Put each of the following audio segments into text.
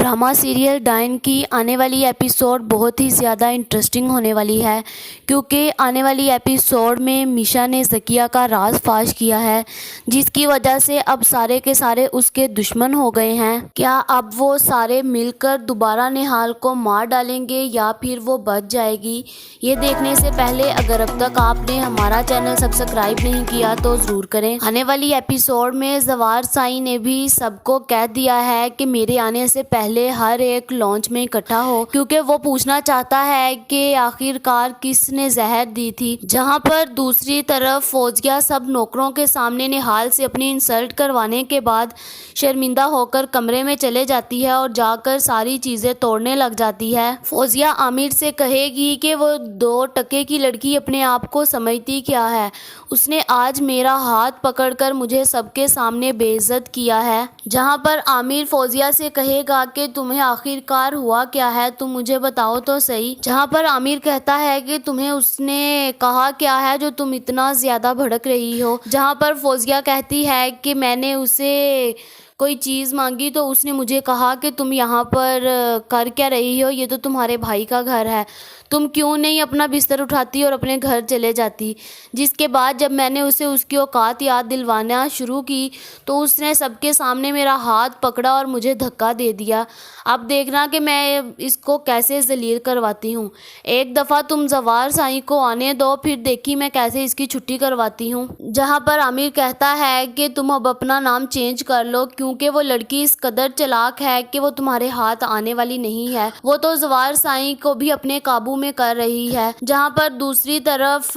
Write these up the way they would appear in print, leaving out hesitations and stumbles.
Drama serial dine की आने वाली एपिसोड बहुत ही ज़्यादा इंटरेस्टिंग होने वाली है, क्योंकि आने वाली एपिसोड में मीशा ने ज़किया का राज फाश किया है, जिसकी वजह से अब सारे के सारे उसके दुश्मन हो गए हैं। क्या अब वो सारे मिलकर दोबारा निहाल को मार डालेंगे या फिर वो बच जाएगी? ये देखने से पहले अगर अब तक आपने हमारा चैनल सब्सक्राइब नहीं किया तो ज़रूर करें। आने वाली एपिसोड में जवार साई ने भी सबको कह दिया है कि मेरे आने से पहले हर एक लॉन्च में इकट्ठा हो, क्योंकि वो पूछना चाहता है कि आखिरकार किसने जहर दी थी। जहां पर दूसरी तरफ फौजिया सब नौकरों के सामने निहाल से अपनी इंसल्ट करवाने के बाद शर्मिंदा होकर कमरे में चले जाती है और जाकर सारी चीजें तोड़ने लग जाती है। फौजिया आमिर से कहेगी कि वो 2 टके की लड़की अपने आप को समझती क्या है, उसने आज मेरा हाथ पकड़कर मुझे सबके सामने बेइज्जत किया है। जहां पर आमिर फौजिया से कहेगा कि तुम्हें आखिरकार हुआ क्या है, तुम मुझे बताओ तो सही। जहां पर आमिर कहता है कि तुम्हें उसने कहा क्या है जो तुम इतना ज्यादा भड़क रही हो। जहां पर फौजिया कहती है कि मैंने उसे कोई चीज़ मांगी तो उसने मुझे कहा कि तुम यहाँ पर कर क्या रही हो, ये तो तुम्हारे भाई का घर है, तुम क्यों नहीं अपना बिस्तर उठाती और अपने घर चले जाती। जिसके बाद जब मैंने उसे उसकी औकात याद दिलवाना शुरू की तो उसने सबके सामने मेरा हाथ पकड़ा और मुझे धक्का दे दिया। अब देखना कि मैं इसको कैसे जलील करवाती हूँ। एक दफ़ा तुम जवार साई को आने दो, फिर देखी मैं कैसे इसकी छुट्टी करवाती हूँ। जहाँ पर आमिर कहता है कि तुम अब अपना नाम चेंज कर लो, क्योंकि वो लड़की इस कदर चालाक है कि वो तुम्हारे हाथ आने वाली नहीं है। वो तो जवार साई को भी अपने काबू में कर रही है। जहां पर दूसरी तरफ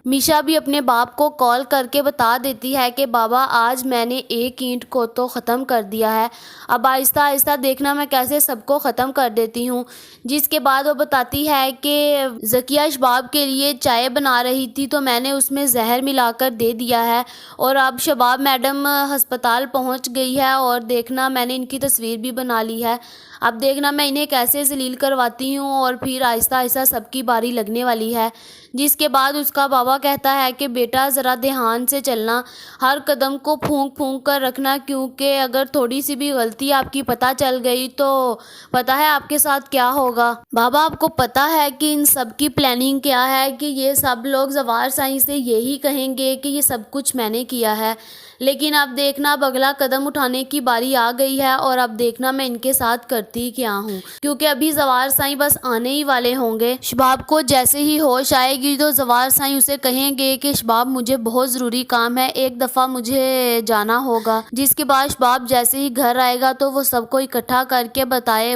मीशा भी अपने बाप को कॉल करके बता देती है कि बाबा आज मैंने एक ईंट को तो ख़त्म कर दिया है, अब आहिस्ता आहिस्ता देखना मैं कैसे सबको ख़त्म कर देती हूँ। जिसके बाद वो बताती है कि ज़किया शबाब के लिए चाय बना रही थी तो मैंने उसमें जहर मिलाकर दे दिया है और अब शबाब मैडम अस्पताल पहुँच गई है और देखना मैंने इनकी तस्वीर भी बना ली है। अब देखना मैं इन्हें कैसे जलील करवाती हूँ और फिर आहिस्ता आहिस्ता सबकी बारी लगने वाली है। जिसके बाद उसका बाबा कहता है कि बेटा ज़रा ध्यान से चलना, हर कदम को फूंक फूंक कर रखना, क्योंकि अगर थोड़ी सी भी गलती आपकी पता चल गई तो पता है आपके साथ क्या होगा। बाबा आपको पता है कि इन सब की प्लानिंग क्या है, कि ये सब लोग जवार साई से यही कहेंगे कि ये सब कुछ मैंने किया है, लेकिन अब देखना अब अगला कदम उठाने की बारी आ गई है और अब देखना मैं इनके साथ करती क्या हूँ, क्योंकि अभी जवार साई बस आने ही वाले होंगे। शबाब को जैसे ही होश आएगी तो जवार साई उसे कहेंगे कि शबाब मुझे बहुत ज़रूरी काम है, एक दफ़ा मुझे जाना होगा। जिसके बाद शबाब जैसे ही घर आएगा तो वो सबको इकट्ठा करके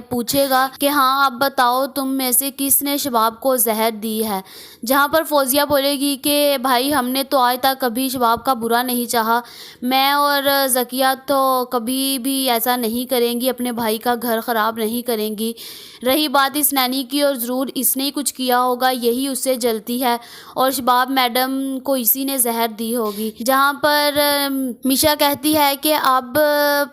पूछेगा कि हाँ अब बताओ तुम में से किसने शबाब को जहर दी है। जहाँ पर फौजिया बोलेगी कि भाई हमने तो आज तक कभी शबाब का बुरा नहीं चाहा, मैं और ज़किया तो कभी भी ऐसा नहीं करेंगी, अपने भाई का घर ख़राब नहीं करेंगी। रही बात इस नैनी की, और ज़रूर इसने ही कुछ किया होगा, यही उससे जलती है और शबाब मैडम को इसी ने जहर दी होगी। जहाँ पर मीशा कहती है कि अब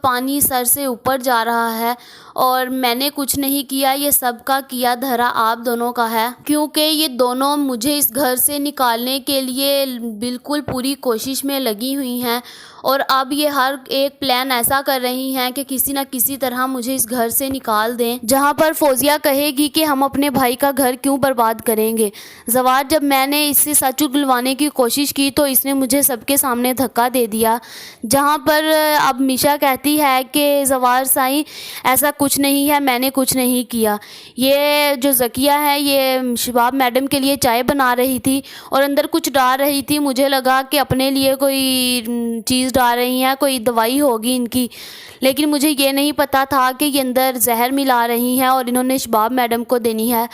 पानी सर से ऊपर जा रहा है और मैंने कुछ नहीं किया, ये सब का किया धरा आप दोनों का है, क्योंकि ये दोनों मुझे इस घर से निकालने के लिए बिल्कुल पूरी कोशिश में लगी हुई हैं और अब ये हर एक प्लान ऐसा कर रही हैं कि किसी न किसी तरह मुझे इस घर से निकाल दें। जहां पर फौजिया कहेगी कि हम अपने भाई का घर क्यों बर्बाद करेंगे, जवार जब मैंने इससे सच उगलवाने की कोशिश की तो इसने मुझे सबके सामने धक्का दे दिया। जहां पर अब मीशा कहती है कि जवार साई ऐसा कुछ नहीं है, मैंने कुछ नहीं किया, ये जो ज़किया है ये शबाब मैडम के लिए चाय बना रही थी और अंदर कुछ डाल रही थी, मुझे लगा कि अपने लिए कोई चीज़ डाल रही हैं, कोई दवाई होगी इनकी, लेकिन मुझे ये नहीं पता था कि ये अंदर जहर मिला रही हैं और इन्होंने शबाब मैडम को देनी है।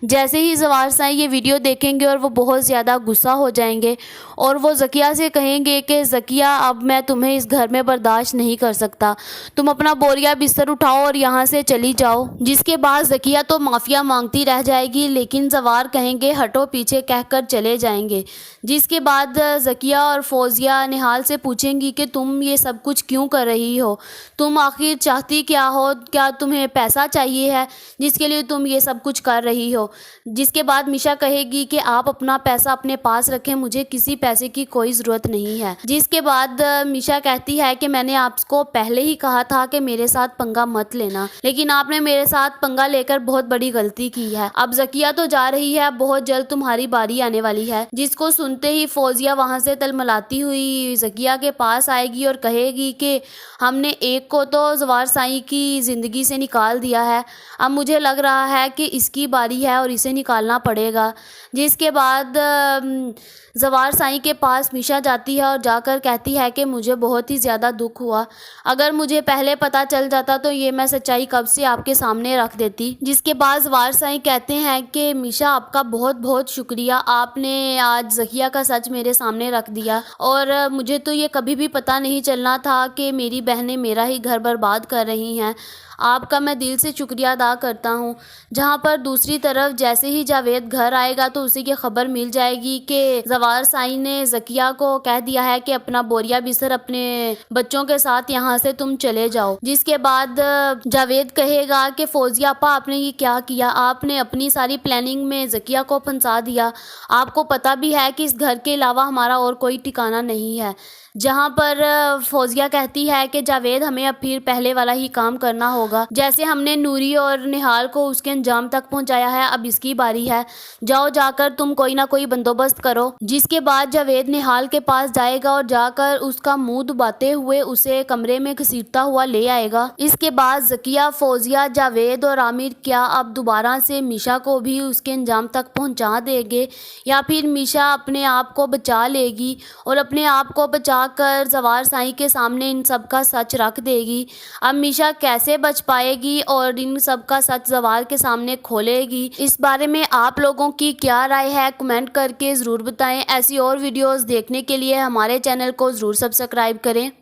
जैसे ही जवार साई ये वीडियो देखेंगे और वो बहुत ज़्यादा गुस्सा हो जाएंगे और वो ज़किया से कहेंगे कि ज़किया अब मैं तुम्हें इस घर में बर्दाश्त नहीं कर सकता, तुम अपना बोरिया बिस्तर उठाओ और यहाँ से चली जाओ। जिसके बाद ज़किया तो माफ़िया मांगती रह जाएगी, लेकिन जवार कहेंगे हटो पीछे कहकर चले जाएंगे। जिसके बाद ज़किया और फौजिया निहाल से पूछेंगी گی کہ تم یہ سب کچھ کیوں کر رہی ہو، تم آخر چاہتی کیا ہو، کیا تمہیں پیسہ چاہیے ہے جس کے لیے تم یہ سب کچھ کر رہی ہو؟ جس کے بعد میشا کہے گی کہ آپ اپنا پیسہ اپنے پاس رکھیں، مجھے کسی پیسے کی کوئی ضرورت نہیں ہے۔ جس کے بعد میشا کہتی ہے کہ میں نے آپ کو پہلے ہی کہا تھا کہ میرے ساتھ پنگا مت لینا، لیکن آپ نے میرے ساتھ پنگا لے کر بہت بڑی غلطی کی ہے۔ اب زکیہ تو جا رہی ہے، بہت جلد تمہاری باری آنے والی ہے۔ جس کو سنتے ہی فوزیہ وہاں سے تلملاتی ہوئی زکیہ کے پاس آئے گی اور کہے گی کہ ہم نے ایک کو تو زوار سائیں کی زندگی سے نکال دیا ہے، اب مجھے لگ رہا ہے کہ اس کی باری ہے اور اسے نکالنا پڑے گا۔ جس کے بعد زوار سائیں کے پاس میشا جاتی ہے اور جا کر کہتی ہے کہ مجھے بہت ہی زیادہ دکھ ہوا، اگر مجھے پہلے پتہ چل جاتا تو یہ میں سچائی کب سے آپ کے سامنے رکھ دیتی۔ جس کے بعد زوار سائیں کہتے ہیں کہ میشا آپ کا بہت بہت شکریہ، آپ نے آج زکیہ کا سچ میرے سامنے رکھ دیا، اور مجھے تو یہ کبھی بھی پتہ نہیں چلنا تھا کہ میری بہنیں میرا ہی گھر برباد کر رہی ہیں، آپ کا میں دل سے شکریہ ادا کرتا ہوں۔ جہاں پر دوسری طرف جیسے ہی جاوید گھر آئے گا تو اسے یہ خبر مل جائے گی کہ زوار سائیں نے زکیہ کو کہہ دیا ہے کہ اپنا بوریا بستر اپنے بچوں کے ساتھ یہاں سے تم چلے جاؤ۔ جس کے بعد جاوید کہے گا کہ فوزیہ آپا آپ نے یہ کیا کیا، آپ نے اپنی ساری پلاننگ میں زکیہ کو پھنسا دیا، آپ کو پتہ بھی ہے کہ اس گھر کے علاوہ ہمارا اور کوئی ٹھکانہ نہیں ہے۔ جہاں پر فوزیہ کہتی ہے کہ جاوید ہمیں اب پھر پہلے والا ہی کام کرنا ہوگا، جیسے ہم نے نوری اور نہال کو اس کے انجام تک پہنچایا ہے، اب اس کی باری ہے، جاؤ جا کر تم کوئی نہ کوئی بندوبست کرو۔ جس کے بعد جاوید نہال کے پاس جائے گا اور جا کر اس کا منہ دباتے ہوئے اسے کمرے میں گھسیٹتا ہوا لے آئے گا۔ اس کے بعد زکیہ، فوزیہ، جاوید اور عامر کیا اب دوبارہ سے میشا کو بھی اس کے انجام تک پہنچا دیں گے، یا پھر میشا اپنے آپ کو بچا لے گی اور اپنے آپ کو بچا کر زوار سائیں کے سامنے ان سب کا سچ رکھ دے گی؟ اب میشا کیسے بچ پائے گی اور ان سب کا سچ زوار کے سامنے کھولے گی؟ اس بارے میں آپ لوگوں کی کیا رائے ہے، کمنٹ کر کے ضرور بتائیں۔ ایسی اور ویڈیوز دیکھنے کے لیے ہمارے چینل کو ضرور سبسکرائب کریں۔